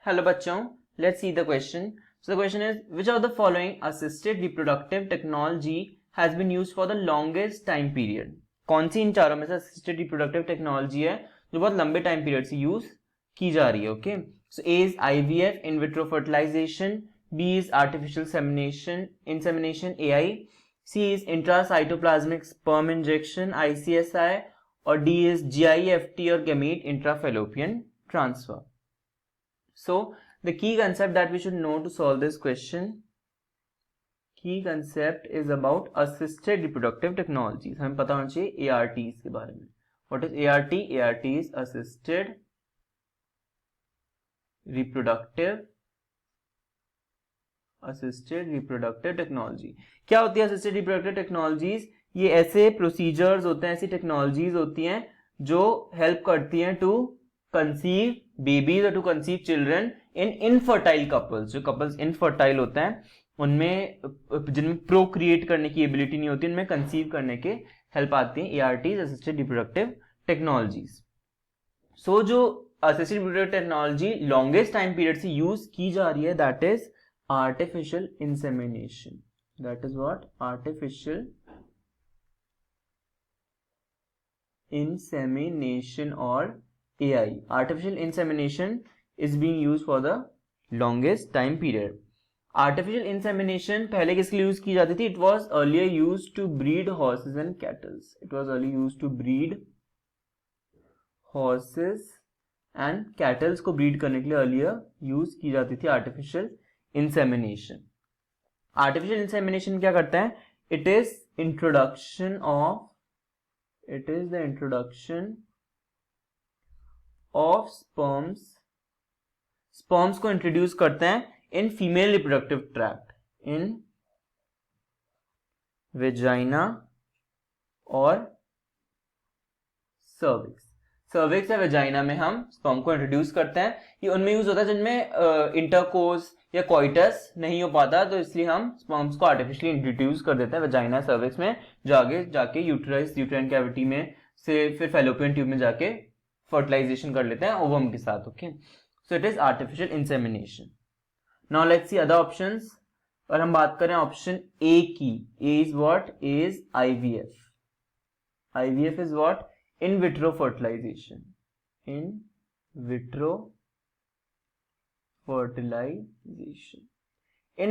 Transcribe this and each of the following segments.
Hello बच्चों, let's see the question. So the question is, which of the following assisted reproductive technology has been used for the longest time period? कौन सी इन चारों में से assisted reproductive technology है जो बहुत लंबे टाइम पीरियड से यूज की जा रही है? Okay, so A is IVF, in vitro fertilization. B is artificial insemination AI. C is intracytoplasmic sperm injection ICSI, और D is GIFT or gamete intrafallopian transfer. So the key concept that we should know to solve this question, key concept is about assisted reproductive technologies. हमें पता होना चाहिए ARTs के बारे में. What is ART? ART is assisted reproductive technology. क्या होती है assisted reproductive technologies? ये ऐसे procedures होते हैं, ऐसी technologies होती हैं जो help करती हैं to conceive babies or to conceive children in infertile couples. जो couples infertile होते हैं उनमें, जिनमें procreate करने की ability नहीं होती, उनमें conceive करने के help आती हैं ARTs, assisted reproductive technologies. So जो assisted reproductive technology longest time period से use की जा रही है, that is artificial insemination. That is what? Artificial insemination or AI. Artificial insemination is being used for the longest time period. Artificial insemination पहले किसके लिए use की जाती थी? It was earlier used to breed horses and cattle. It was earlier used to breed horses and cattle को breed करने के लिए earlier यूज की जाती थी artificial insemination. Artificial insemination क्या करता है? It is the introduction of sperms को इंट्रोड्यूस करते हैं in female reproductive tract, in vagina और cervix या vagina में हम sperm को इंट्रोड्यूस करते हैं. ये उनमें यूज होता है जिनमें इंटरकोर्स या कोइटस नहीं हो पाता, तो इसलिए हम sperms को आर्टिफिशियली इंट्रोड्यूस कर देते हैं वजाइना सर्विक्स में, जाके यूट्राइन कैविटी में से फिर फैलोपियन ट्यूब में जाके फर्टिलाइजेशन कर लेते हैं ओवम के साथ. Okay, so it is artificial insemination. Now let's see other options. और हम बात करें ऑप्शन ए की. A is what? A is IVF. IVF is what? In vitro fertilization. In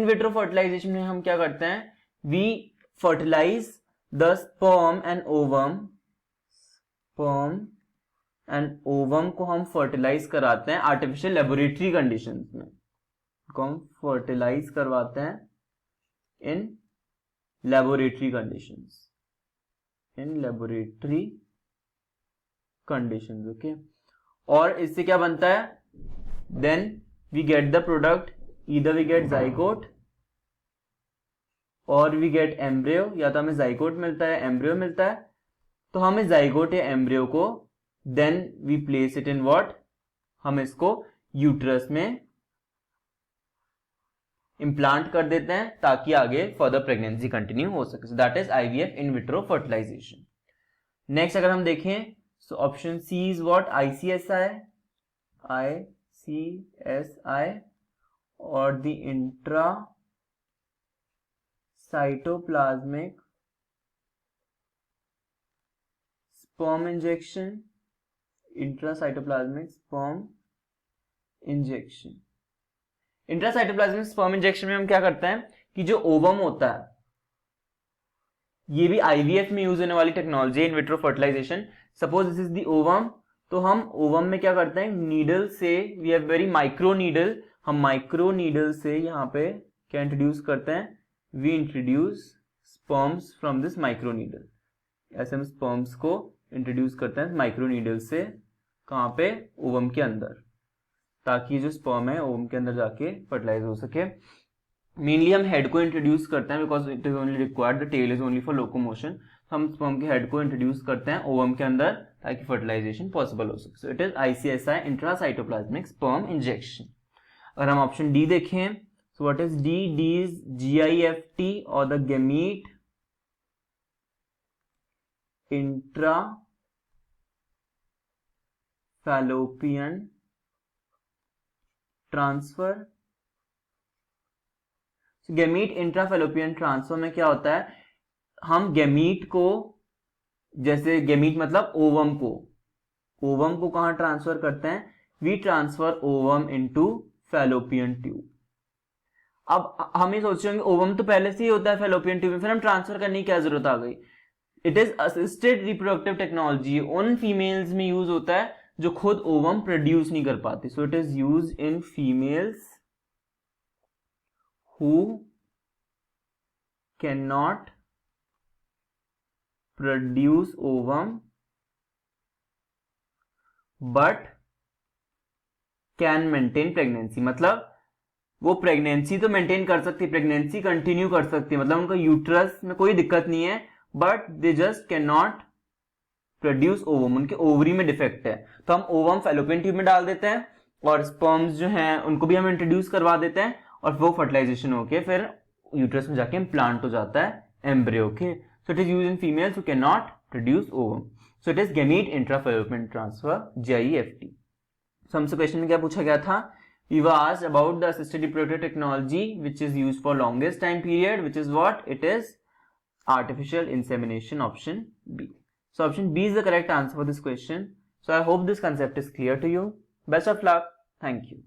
vitro fertilization में हम क्या करते हैं? We fertilize the sperm and ovum को हम फर्टिलाइज कराते हैं आर्टिफिशियल लेबोरेटरी कंडीशंस में. को हम फर्टिलाइज करवाते हैं इन लेबोरेटरी कंडीशंस. ओके, और इससे क्या बनता है? Then we get the product, either we get zygote और वी गेट एम्ब्रियो. या तो हमें जाइगोट मिलता है, एम्ब्रियो मिलता है. तो हमें जाइगोट या एम्ब्रियो को then we place it in what? हम इसको यूट्रस में इम्प्लांट कर देते हैं ताकि आगे फर्दर प्रेगनेंसी कंटिन्यू हो सके. So that is IVF, in vitro fertilization. Next अगर हम देखें, so option C is what? ICSI और the intracytoplasmic sperm injection. Intracytoplasmic sperm injection में हम क्या करते हैं कि जो ओवम होता है, ये भी IVF में यूज होने वाली technology, in vitro fertilization. Suppose this is the ovum, तो हम ओवम में क्या करते हैं? नीडल से, we have very micro needle, हम माइक्रो नीडल से यहाँ पे क्या इंट्रोड्यूस करते हैं? We introduce sperms from this micro needle. ऐसे हम स्पर्म्स को इंट्रोड्यूस करते हैं माइक्रो नीडल से. कहाँ पे? ओवम के अंदर, ताकि जो स्पर्म है ओवम के अंदर जाके फर्टिलाइज हो सके. मेनली हम हेड को इंट्रोड्यूस करते हैं because it is only required, the tail is only for locomotion. हम स्पर्म के हेड को इंट्रोड्यूस करते हैं ओवम के अंदर ताकि फर्टिलाइजेशन पॉसिबल हो सके. So it is ICSI, intracytoplasmic sperm injection. अगर हम ऑप्शन डी देखें, so what is D? D is GIFT और the gamete intrafallopian transfer, gamete intrafallopian transfer में क्या होता है, हम गैमीट को, जैसे गैमीट मतलब ओवम को कहां ट्रांसफर करते हैं, we transfer ovum into fallopian tube. अब हम ये सोच रहे होंगे ओवम तो पहले से ही होता है फैलोपियन ट्यूब में, फिर हम ट्रांसफर करने की क्या जरूरत आ गई। It is assisted reproductive technology, उन फीमेल्स में यूज होता है जो खुद ओवम प्रोड्यूस नहीं कर पाती। सो it is use in females who can not produce ovum but can maintain pregnancy, मतलब वो प्रेगनेंसी तो मेंटेन कर सकती है, प्रेगनेंसी कंटिन्यू कर सकती है, मतलब उनका यूट्रस में कोई दिक्कत नहीं है, but they just can not produce ovum, उनके ओवरी में डिफेक्ट है। तो हम ओवम फैलोपियन ट्यूब में डाल देते हैं और स्पर्म्स जो हैं उनको भी हम इंट्रोड्यूस करवा देते हैं और वो फर्टिलाइजेशन होके फिर यूट्रस में जाके इम्प्लांट हो जाता है एम्ब्रियो के। सो it is used in females who can not produce ovum. So it is gamete intrafallopian transfer, GIFT। सो हमसे क्वेश्चन में क्या पूछा गया था, we were asked about the assisted reproductive technology which is used for longest time period, which is what it is, artificial insemination, option B. So option B is the correct answer for this question. So I hope this concept is clear to you. Best of luck. Thank you.